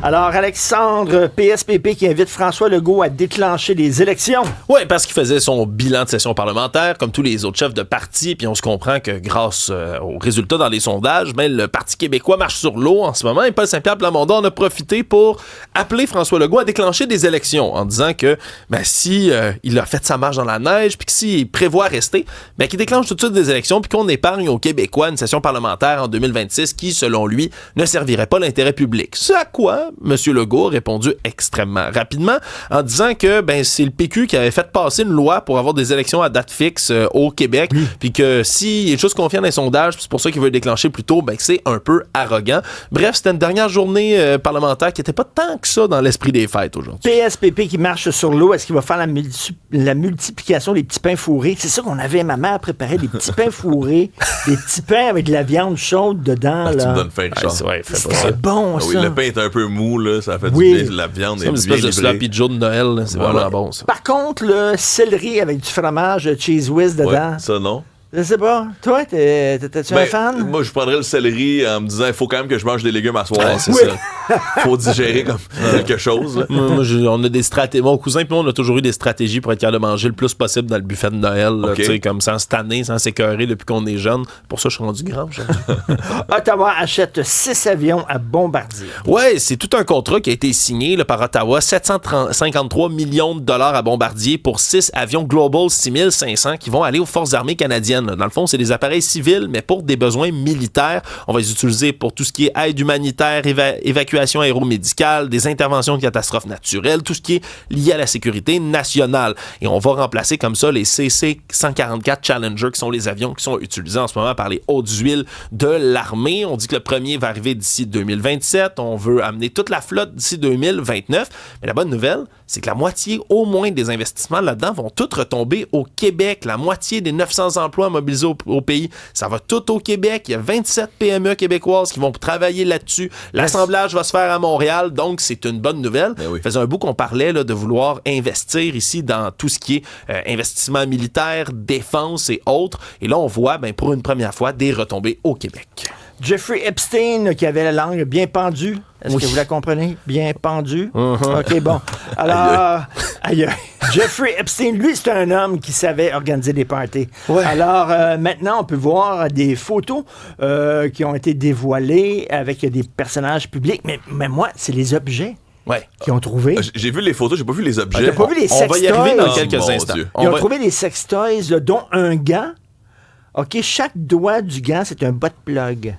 Alors, Alexandre, PSPP qui invite François Legault à déclencher les élections. Oui, parce qu'il faisait son bilan de session parlementaire, comme tous les autres chefs de parti, puis on se comprend que grâce aux résultats dans les sondages, le Parti québécois marche sur l'eau en ce moment, et Paul Saint-Pierre Plamondon en a profité pour appeler François Legault à déclencher des élections, en disant que si il a fait sa marche dans la neige, puis que s'il prévoit rester, qu'il déclenche tout de suite des élections, puis qu'on épargne aux Québécois une session parlementaire en 2026 qui, selon lui, ne servirait pas l'intérêt public. Ce à quoi M. Legault a répondu extrêmement rapidement en disant que c'est le PQ qui avait fait passer une loi pour avoir des élections à date fixe au Québec, puis que s'il est juste confiant dans les sondages, c'est pour ça qu'il veut déclencher plus tôt, c'est un peu arrogant. Bref, c'était une dernière journée parlementaire qui n'était pas tant que ça dans l'esprit des fêtes aujourd'hui. PSPP qui marche sur l'eau, est-ce qu'il va faire la multiplication des petits pains fourrés? C'est ça qu'on avait, ma mère préparait des petits pains fourrés, des petits pains avec de la viande chaude dedans. Là. Tu me donnes faim, Richard. C'était bon, ça. Oui, le pain est un peu mou, là, ça fait du bien, la viande est une bien espèce de livrée. sloppy Joe de Noël, là, c'est vraiment bon, ça. Par contre, le céleri avec du fromage Cheese Whiz dedans. Ouais, ça, non. Je sais pas. Toi, t'es-tu un fan? Moi, je prendrais le céleri en me disant il faut quand même que je mange des légumes à soir. Ouais, c'est ça. Faut digérer comme quelque chose. On a des stratégies. Mon cousin et moi, on a toujours eu des stratégies pour être capable de manger le plus possible dans le buffet de Noël. Là, comme sans se tanner, sans s'écœurer depuis qu'on est jeune. Pour ça, je suis rendu grand aujourd'hui. Ottawa achète 6 avions à Bombardier. Ouais, c'est tout un contrat qui a été signé là, par Ottawa. 753 millions de dollars à Bombardier pour 6 avions Global 6500 qui vont aller aux Forces armées canadiennes. Dans le fond, c'est des appareils civils, mais pour des besoins militaires. On va les utiliser pour tout ce qui est aide humanitaire, évacuation aéromédicale, des interventions de catastrophes naturelles, tout ce qui est lié à la sécurité nationale. Et on va remplacer comme ça les CC-144 Challenger, qui sont les avions qui sont utilisés en ce moment par les hautes huiles de l'armée. On dit que le premier va arriver d'ici 2027. On veut amener toute la flotte d'ici 2029. Mais la bonne nouvelle, c'est que la moitié au moins des investissements là-dedans vont tous retomber au Québec. La moitié des 900 emplois mobilisés au pays, ça va tout au Québec. Il y a 27 PME québécoises qui vont travailler là-dessus. L'assemblage va se faire à Montréal, donc c'est une bonne nouvelle. Ça faisait un bout qu'on parlait là, de vouloir investir ici dans tout ce qui est investissement militaire, défense et autres. Et là, on voit pour une première fois des retombées au Québec. Jeffrey Epstein, qui avait la langue bien pendue. Est-ce que vous la comprenez? Bien pendue? OK, bon. Alors, Jeffrey Epstein, lui, c'est un homme qui savait organiser des parties. Ouais. Alors, maintenant, on peut voir des photos qui ont été dévoilées avec des personnages publics. Mais moi, c'est les objets. Qui ont trouvé. J'ai vu les photos, j'ai pas vu les objets. T'as pas vu les sextoys? On va y arriver dans quelques instants. Ils ont trouvé des sextoys, là, dont un gant. OK, chaque doigt du gant, c'est un butt plug.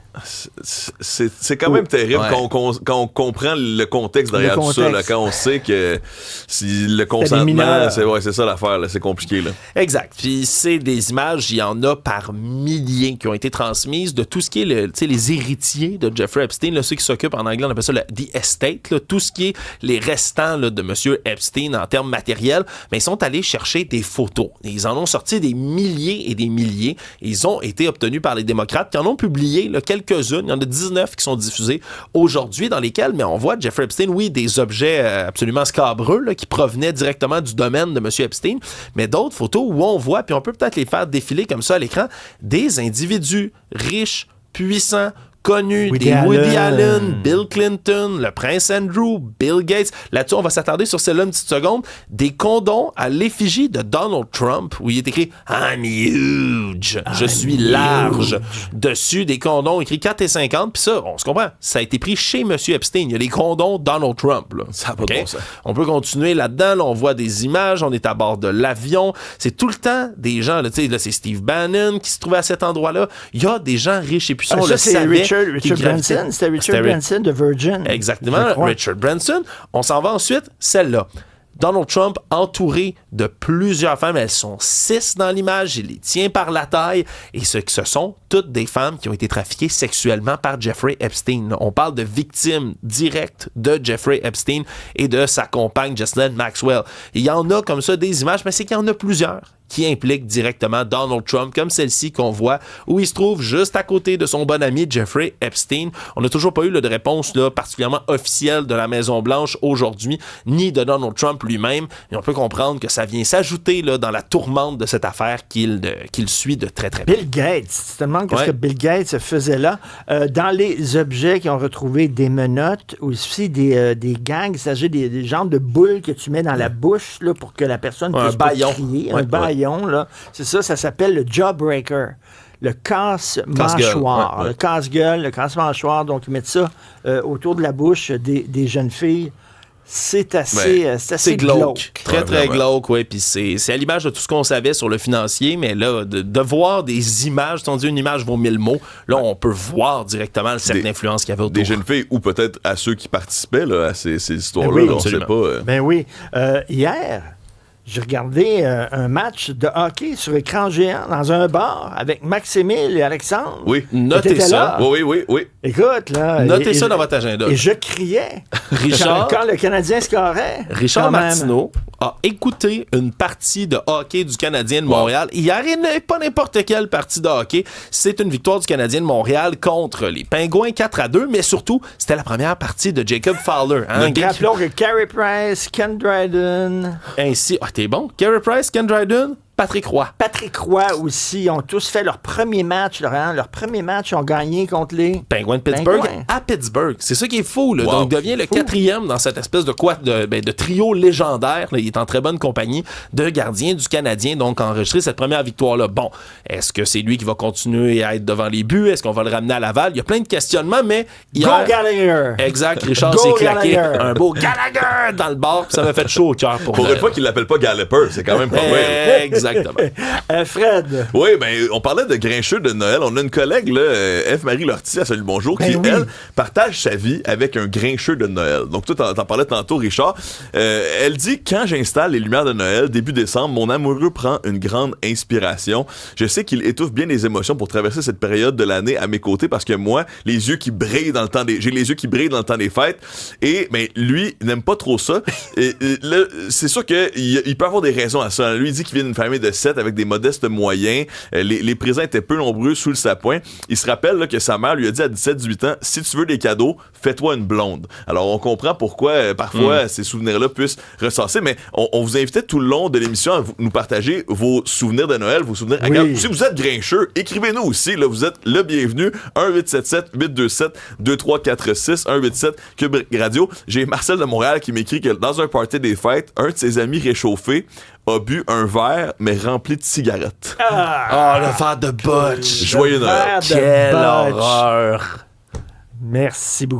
C'est quand même terrible quand on comprend le contexte derrière tout ça, là, quand on sait que si le consentement, c'est ça l'affaire, là, c'est compliqué. Là. Exact. Puis c'est des images, il y en a par milliers qui ont été transmises de tout ce qui est les héritiers de Jeffrey Epstein, là, ceux qui s'occupent, en anglais, on appelle ça the estate, là, tout ce qui est les restants là, de M. Epstein en termes matériels, mais ils sont allés chercher des photos. Ils en ont sorti des milliers et des milliers. Ils ont été obtenus par les démocrates qui en ont publié là, quelques-unes. Il y en a 19 qui sont diffusées aujourd'hui dans lesquelles, mais on voit Jeffrey Epstein, oui, des objets absolument scabreux là, qui provenaient directement du domaine de M. Epstein, mais d'autres photos où on voit, puis on peut peut-être les faire défiler comme ça à l'écran, des individus riches, puissants, connus, Woody Allen, Bill Clinton, le prince Andrew, Bill Gates. Là-dessus, on va s'attarder sur celle-là une petite seconde. Des condoms à l'effigie de Donald Trump, où il est écrit « I'm huge », « Je suis large ». Dessus, des condoms écrits 4,50 $. Puis ça, on se comprend, ça a été pris chez M. Epstein. Il y a les condoms Donald Trump. Là. Ça n'a pas de bon sens. On peut continuer là-dedans. Là, on voit des images. On est à bord de l'avion. C'est tout le temps des gens. Là, c'est Steve Bannon qui se trouvait à cet endroit-là. Il y a des gens riches et puissants. On le savait. Richard Branson, c'était Richard Branson de Virgin. Exactement, Richard Branson. On s'en va ensuite, celle-là. Donald Trump entouré de plusieurs femmes. Elles sont 6 dans l'image. Il les tient par la taille. Et ce sont toutes des femmes qui ont été trafiquées sexuellement par Jeffrey Epstein. On parle de victimes directes de Jeffrey Epstein et de sa compagne Ghislaine Maxwell. Il y en a comme ça des images, mais c'est qu'il y en a plusieurs. qui impliquent directement Donald Trump, comme celle-ci qu'on voit, où il se trouve juste à côté de son bon ami Jeffrey Epstein. On n'a toujours pas eu de réponse là, particulièrement officielle de la Maison-Blanche aujourd'hui, ni de Donald Trump lui-même, mais on peut comprendre que ça vient s'ajouter là, dans la tourmente de cette affaire qu'il suit de très, très Bill Gates, tu te demandes qu'est-ce que Bill Gates faisait là. Dans les objets qui ont retrouvé des menottes, aussi des gags, il s'agit des genres de boules que tu mets dans la bouche là, pour que la personne puisse pas crier. Un baillon, là. C'est ça s'appelle le jawbreaker. Le casse-mâchoire. Le casse-gueule, le casse-mâchoire. Donc, ils mettent ça autour de la bouche des jeunes filles. C'est assez glauque. Très, très glauque, oui. Puis c'est à l'image de tout ce qu'on savait sur le financier, mais là, de voir des images, si on dit une image vaut 1000 mots, là, on peut voir directement le cercle d'influence qu'il y avait autour. Des jeunes filles, ou peut-être à ceux qui participaient là, à ces histoires-là, on ne sait pas. Ben oui. Hier, j'ai regardé un match de hockey sur écran géant dans un bar avec Maximile et Alexandre. Oui, notez ça. Oui. Écoute, là... Notez ça dans votre agenda. Et je criais quand le Canadien scorait. Richard Martineau a écouté une partie de hockey du Canadien de Montréal. Hier, il n'est pas n'importe quelle partie de hockey. C'est une victoire du Canadien de Montréal contre les Pingouins 4-2, mais surtout, c'était la première partie de Jacob Fowler. Rappelons que Carey Price, Ken Dryden... Ainsi... t'es bon. Carey Price, Ken Dryden, Patrick Roy. Patrick Roy aussi ont tous fait leur premier match. Leur premier match, ils ont gagné contre les Penguins de Pittsburgh à Pittsburgh. C'est ça qui est fou. Là. Donc, il devient le quatrième dans cette espèce de trio légendaire. Là. Il est en très bonne compagnie de gardiens du Canadien, donc enregistré cette première victoire-là. Bon, est-ce que c'est lui qui va continuer à être devant les buts? Est-ce qu'on va le ramener à Laval? Il y a plein de questionnements, mais hier... Go Gallagher! Exact. Richard s'est claqué un beau Gallagher dans le bar, puis ça m'a fait chaud au cœur. Pour une fois qu'il l'appelle pas Galloper, c'est quand même pas vrai. Exactement. Fred. Oui, ben on parlait de grincheux de Noël. On a une collègue, là, F-Marie Lortie, à Salut Bonjour, qui, elle, partage sa vie avec un grincheux de Noël. Donc, toi, t'en parlais tantôt, Richard. Elle dit, quand j'installe les lumières de Noël, début décembre, mon amoureux prend une grande inspiration. Je sais qu'il étouffe bien les émotions pour traverser cette période de l'année à mes côtés parce que moi, j'ai les yeux qui brillent dans le temps des fêtes. Et, ben, lui, n'aime pas trop ça. Et là, c'est sûr qu'il peut avoir des raisons à ça. Lui, il dit qu'il vient d'une famille de 7 avec des modestes moyens. Les présents étaient peu nombreux sous le sapin. Il se rappelle là, que sa mère lui a dit à 17-18 ans, si tu veux des cadeaux, fais-toi une blonde. Alors, on comprend pourquoi, parfois, ces souvenirs-là puissent ressasser, mais on vous invitait tout le long de l'émission à nous partager vos souvenirs de Noël, vos souvenirs agréables. Si vous êtes grincheux, écrivez-nous aussi. Là, vous êtes le bienvenu. 1-877-827-2346, 187 Cube Radio. J'ai Marcel de Montréal qui m'écrit que dans un party des fêtes, un de ses amis réchauffés a bu un verre, mais rempli de cigarettes. Le verre de Butch. Joyeux Noël. Quelle horreur. Merci beaucoup.